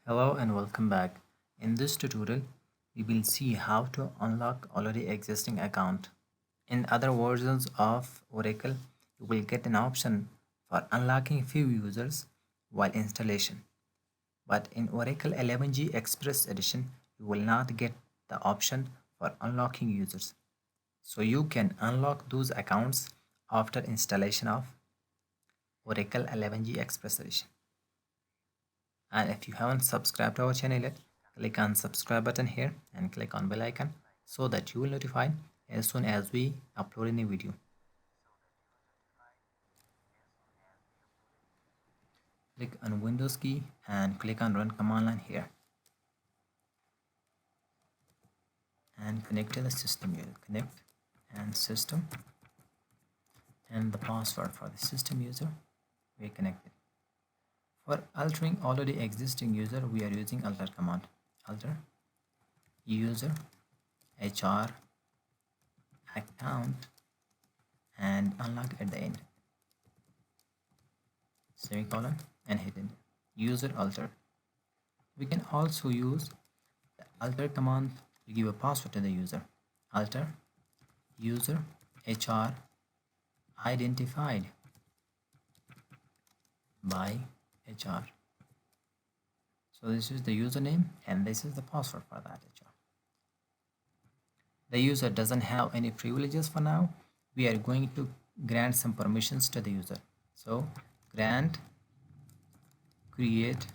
Hello and welcome back. In this tutorial, we will see how to unlock already existing account. In other versions of Oracle, you will get an option for unlocking few users while installation. But in Oracle 11G Express Edition, you will not get the option for unlocking users. So you can unlock those accounts after installation of Oracle 11G Express Edition. And if you haven't subscribed to our channel yet, click on subscribe button here and click on bell icon so that you will notified as soon as we upload a new video. Click on Windows key and click on run command line here and connect to the system. You connect and system and the password for the system user we connected. For altering already existing user, we are using alter command. Alter user HR account and unlock at the end, semicolon, and hit enter. User alter. We can also use the alter command to give a password to the user. Alter user HR identified by HR. So this is the username and this is the password for that HR. The user doesn't have any privileges for now. We are going to grant some permissions to the user. So grant create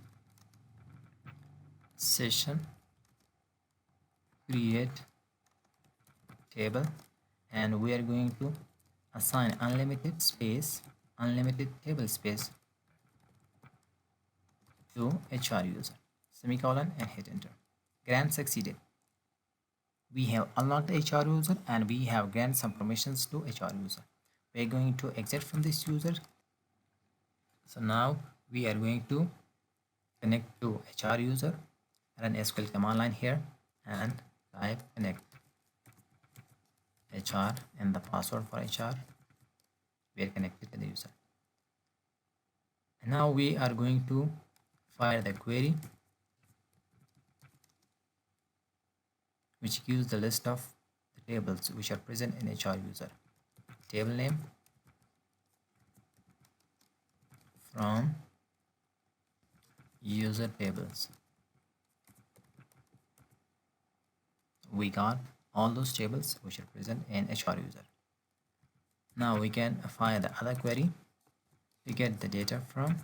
session, create table, and we are going to assign unlimited table space to HR user, semicolon, and hit enter. Grant succeeded. We have unlocked the HR user and we have granted some permissions to HR user. We are going to exit from this user. So now we are going to connect to HR user, run SQL command line here and type connect HR and the password for HR. We are connected to the user. And now we are going to fire the query which gives the list of the tables which are present in HR user. Table name from user tables. We got all those tables which are present in HR user. Now we can fire the other query to get the data from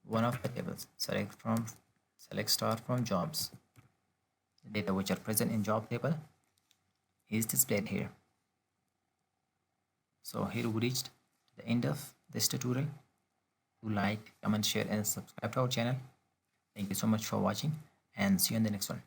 one of the tables. Select star from jobs. The data which are present in job table is displayed here. So here we reached the end of this tutorial. Do like, comment, share and subscribe to our channel. Thank you so much for watching and see you in the next one.